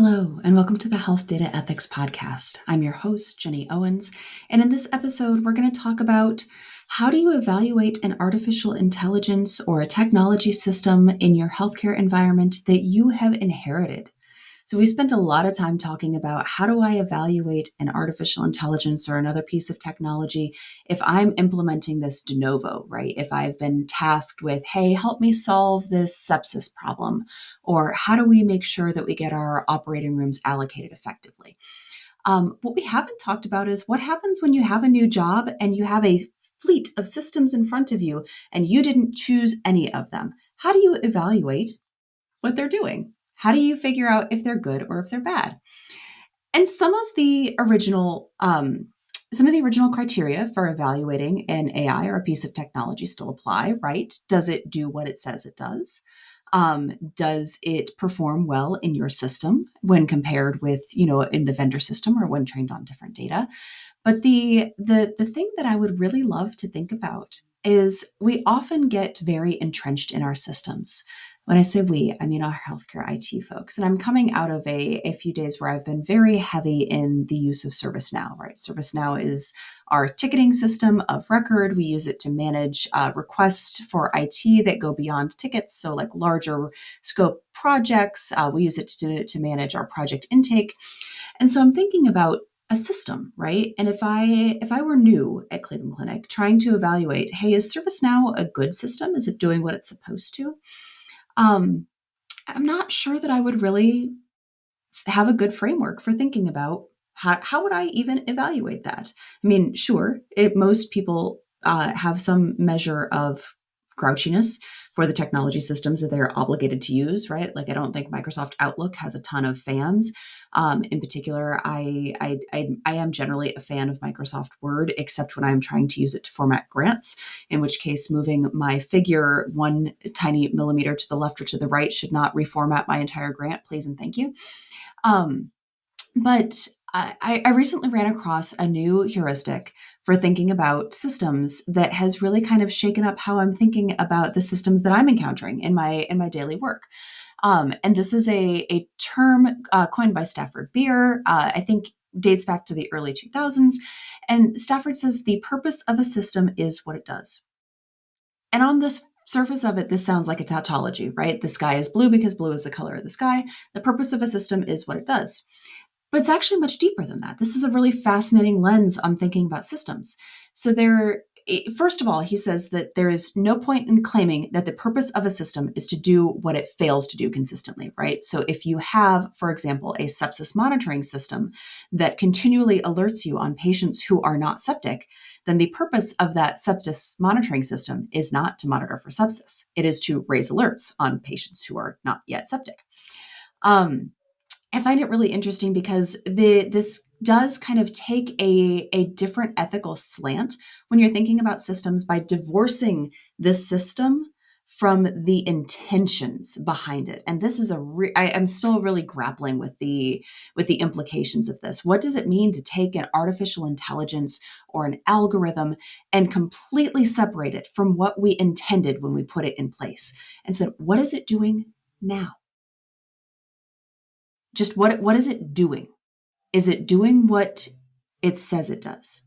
Hello, and welcome to the Health Data Ethics Podcast. I'm your host, Jenny Owens, and in this episode, we're going to talk about how do you evaluate an artificial intelligence or a technology system in your healthcare environment that you have inherited. So we spent a lot of time talking about how do I evaluate an artificial intelligence or another piece of technology if I'm implementing this de novo, right? If I've been tasked with, hey, help me solve this sepsis problem, or how do we make sure that we get our operating rooms allocated effectively? What we haven't talked about is what happens when you have a new job and you have a fleet of systems in front of you and you didn't choose any of them. How do you evaluate what they're doing? How do you figure out if they're good or if they're bad? And some of the original criteria for evaluating an AI or a piece of technology still apply, right? Does it do what it says it does? Does it perform well in your system when compared with, in the vendor system or when trained on different data? But the thing that I would really love to think about is we often get very entrenched in our systems. When I say we, I mean our healthcare IT folks. And I'm coming out of a few days where I've been very heavy in the use of ServiceNow, right? ServiceNow is our ticketing system of record. We use it to manage requests for IT that go beyond tickets. So like larger scope projects, we use it to manage our project intake. And so I'm thinking about a system, right? And if I were new at Cleveland Clinic trying to evaluate, hey, is ServiceNow a good system? Is it doing what it's supposed to? Um, I'm not sure that I would really have a good framework for thinking about how would I even evaluate that? I mean, sure, most people have some measure of grouchiness for the technology systems that they're obligated to use, right? Like, I don't think Microsoft Outlook has a ton of fans. In particular, I am generally a fan of Microsoft Word, except when I'm trying to use it to format grants, in which case moving my figure one tiny millimeter to the left or to the right should not reformat my entire grant, please and thank you. Um, but I recently ran across a new heuristic for thinking about systems that has really kind of shaken up how I'm thinking about the systems that I'm encountering in my daily work. And this is a term coined by Stafford Beer. I think dates back to the early 2000s. And Stafford says the purpose of a system is what it does. And on this surface of it, this sounds like a tautology, right? The sky is blue because blue is the color of the sky. The purpose of a system is what it does. But it's actually much deeper than that. This is a really fascinating lens on thinking about systems. So first of all, he says that there is no point in claiming that the purpose of a system is to do what it fails to do consistently, right? So if you have, for example, a sepsis monitoring system that continually alerts you on patients who are not septic, then the purpose of that sepsis monitoring system is not to monitor for sepsis. It is to raise alerts on patients who are not yet septic. I find it really interesting because this does kind of take a different ethical slant when you're thinking about systems by divorcing the system from the intentions behind it. And this is I'm still really grappling with the implications of this. What does it mean to take an artificial intelligence or an algorithm and completely separate it from what we intended when we put it in place and said, what is it doing now? Just what is it doing? Is it doing what it says it does?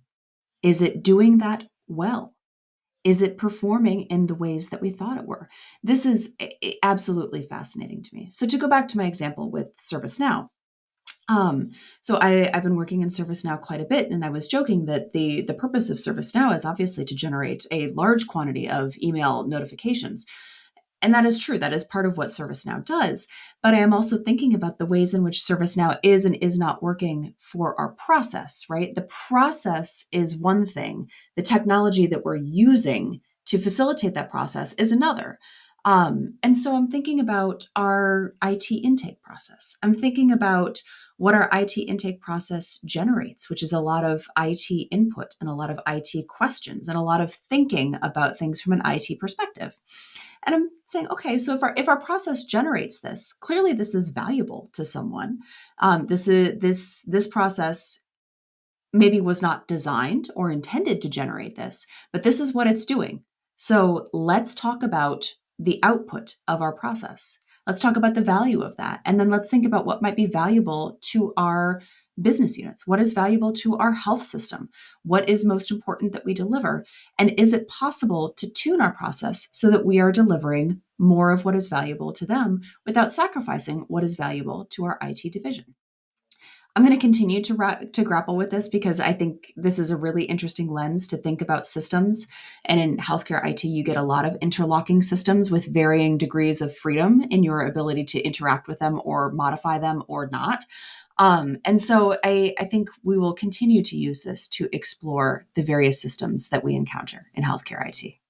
Is it doing that well? Is it performing in the ways that we thought it were? This is absolutely fascinating to me. So to go back to my example with ServiceNow, so I've been working in ServiceNow quite a bit, and I was joking that the purpose of ServiceNow is obviously to generate a large quantity of email notifications. And that is true. That is part of what ServiceNow does. But I am also thinking about the ways in which ServiceNow is and is not working for our process, right? The process is one thing. The technology that we're using to facilitate that process is another. And so I'm thinking about our IT intake process. I'm thinking about what our IT intake process generates, which is a lot of IT input and a lot of IT questions and a lot of thinking about things from an IT perspective. And I'm saying, okay, so if our process generates this, clearly this is valuable to someone. This process maybe was not designed or intended to generate this, but this is what it's doing. So let's talk about the output of our process. Let's talk about the value of that. And then let's think about what might be valuable to our business units. What is valuable to our health system? What is most important that we deliver? And is it possible to tune our process so that we are delivering more of what is valuable to them without sacrificing what is valuable to our IT division? I'm going to continue to grapple with this because I think this is a really interesting lens to think about systems. And in healthcare IT, you get a lot of interlocking systems with varying degrees of freedom in your ability to interact with them or modify them or not. And so I think we will continue to use this to explore the various systems that we encounter in healthcare IT.